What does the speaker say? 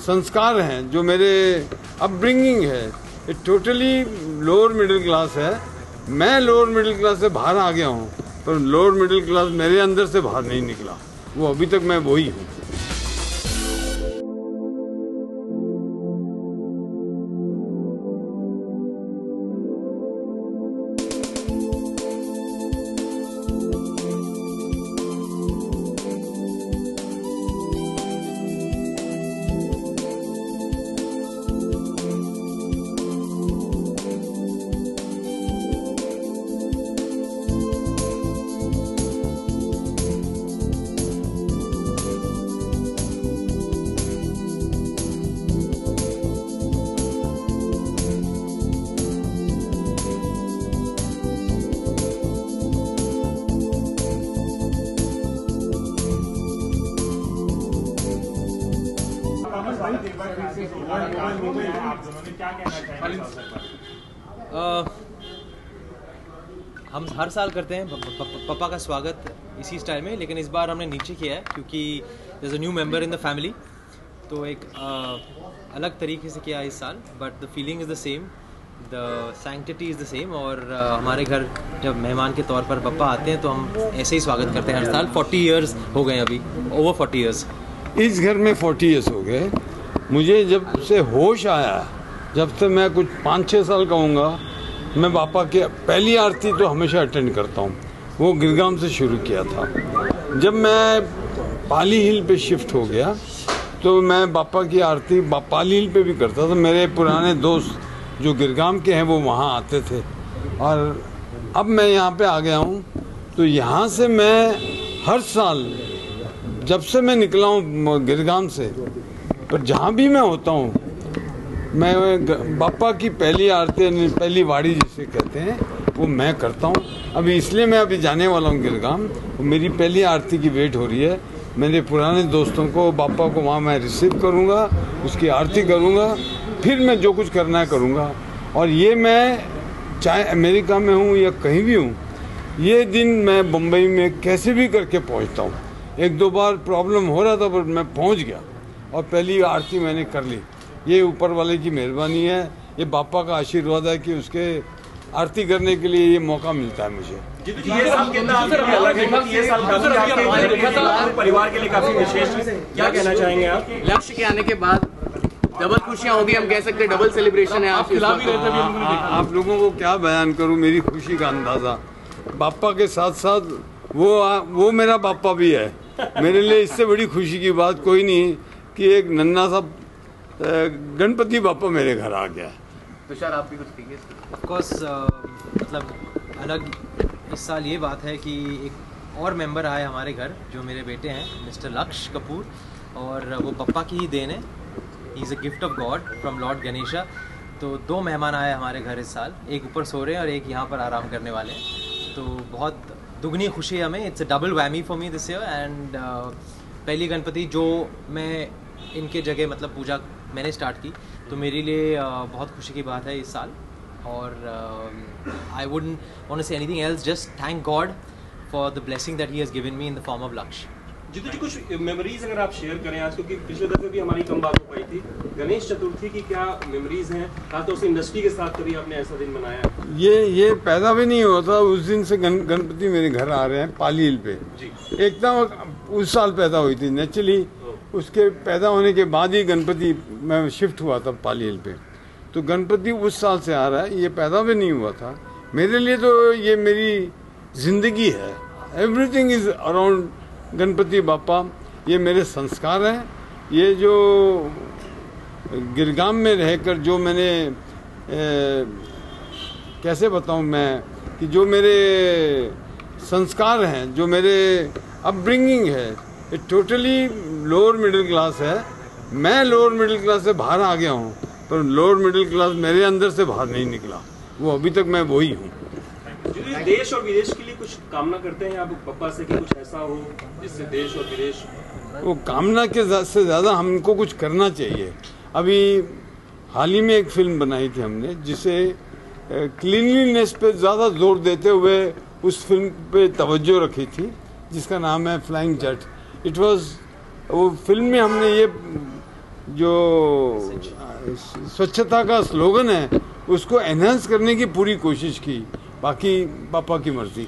संस्कार हैं, जो मेरे अपब्रिंगिंग है, ये टोटली लोअर मिडिल क्लास है। मैं लोअर मिडिल क्लास से बाहर आ गया हूँ, पर लोअर मिडिल क्लास मेरे अंदर से बाहर नहीं निकला। वो अभी तक मैं वही हूँ। हम हर साल करते हैं पापा का स्वागत इसी स्टाइल में, लेकिन इस बार हमने नीचे किया है क्योंकि there is a new member in the family, तो एक अलग तरीके से किया इस साल। But the feeling is the same, the sanctity is the same. और हमारे घर जब मेहमान के तौर पर पापा आते हैं तो हम ऐसे ही स्वागत करते हैं हर साल। 40 इयर्स हो गए, अभी ओवर 40 इयर्स। इस घर में 40 इयर्स हो गए। मुझे जब से होश आया, जब से मैं कुछ 5-6 साल का हूँगा, मैं पापा की पहली आरती तो हमेशा अटेंड करता हूँ। वो गिरगाम से शुरू किया था। जब मैं पाली हिल पे शिफ्ट हो गया तो मैं पापा की आरती पाली हिल पे भी करता था। मेरे पुराने दोस्त जो गिरगाम के हैं वो वहाँ आते थे, और अब मैं यहाँ पे आ गया हूँ तो यहाँ से मैं हर साल, जब से मैं निकला हूँ गिरगाम से, पर जहाँ भी मैं होता हूँ, मैं बापा की पहली आरती, पहली वाड़ी जिसे कहते हैं, वो मैं करता हूँ। अभी इसलिए मैं अभी जाने वाला हूँ गिरगाम। मेरी पहली आरती की वेट हो रही है। मेरे पुराने दोस्तों को, बापा को वहाँ मैं रिसीव करूँगा, उसकी आरती करूँगा, फिर मैं जो कुछ करना है करूँगा। और ये मैं चाहे अमेरिका में हूँ या कहीं भी हूँ, ये दिन मैं बम्बई में कैसे भी करके पहुँचता हूँ। 1-2 बार प्रॉब्लम हो रहा था पर मैं पहुँच गया और पहली आरती मैंने कर ली। ये ऊपर वाले की मेहरबानी है, ये बापा का आशीर्वाद है कि उसके आरती करने के लिए ये मौका मिलता है मुझे। ये साल परिवार के लिए काफी विशेष है, क्या कहना चाहेंगे आप? लक्ष्य के आने के बाद डबल खुशियां होगी, हम कह सकते हैं डबल सेलिब्रेशन है। आप लोगों को क्या बयान करूं मेरी खुशी का अंदाजा। बापा के साथ साथ वो मेरा बापा भी है। मेरे लिए इससे बड़ी खुशी की बात कोई नहीं कि एक नन्हा सा गणपति बापा मेरे घर आ गया। तुषार, आप भी कुछ कहिए। ऑफ कोर्स मतलब अलग इस साल ये बात है कि एक और मेंबर आए हमारे घर, जो मेरे बेटे हैं मिस्टर लक्ष्य कपूर, और वो पापा की ही देन है। He is a gift of God from Lord Ganesha. तो 2 मेहमान आए हमारे घर इस साल, एक ऊपर सो रहे हैं और एक यहाँ पर आराम करने वाले हैं। तो बहुत दुगनी खुशी हमें, it's a double whammy for me this year. And पहली गणपति जो मैं इनके जगह मतलब पूजा मैंने स्टार्ट की, तो मेरे लिए बहुत खुशी की बात है इस साल। और I wouldn't want to say anything else, just thank God for the blessing that he has given me in the form of Lakshya. Jeetu जी, कुछ मेमोरीज अगर आप शेयर करें आज, क्योंकि पिछले दफे भी हमारी कम बात हो पाई थी। गणेश चतुर्थी की क्या मेमोरीज हैं, खासतौर से इंडस्ट्री के साथ कभी आपने ऐसा दिन मनाया? ये पैदा भी नहीं हुआ था उस दिन से गणपति मेरे घर आ रहे हैं पाली हिल पे जी। एकदम उस साल पैदा हुई थी नेचुरली। उसके पैदा होने के बाद ही गणपति मैं शिफ्ट हुआ था पाली हिल पे, तो गणपति उस साल से आ रहा है। ये पैदा भी नहीं हुआ था मेरे लिए, तो ये मेरी जिंदगी है। एवरीथिंग इज अराउंड गणपति बापा। ये मेरे संस्कार हैं। ये जो गिरगाम में रहकर जो मैंने कैसे बताऊं मैं कि जो मेरे संस्कार हैं, जो मेरे अपब्रिंगिंग है, ये टोटली लोअर मिडिल क्लास है। मैं लोअर मिडिल क्लास से बाहर आ गया हूँ, पर लोअर मिडिल क्लास मेरे अंदर से बाहर नहीं निकला। वो अभी तक मैं वही हूँ। देश और विदेश के लिए कुछ कामना करते हैं आप पापा से कि कुछ ऐसा हो जिससे देश और विदेश? वो कामना के से ज़्यादा हमको कुछ करना चाहिए। अभी हाल ही में एक फिल्म बनाई थी हमने, जिसे क्लीनलीनेस पे ज़्यादा जोर देते हुए उस फिल्म पे तवज्जो रखी थी, जिसका नाम है फ्लाइंग जट। इट वाज, वो फिल्म में हमने ये जो स्वच्छता का स्लोगन है उसको एनहांस करने की पूरी कोशिश की, बाकी पापा की मर्जी।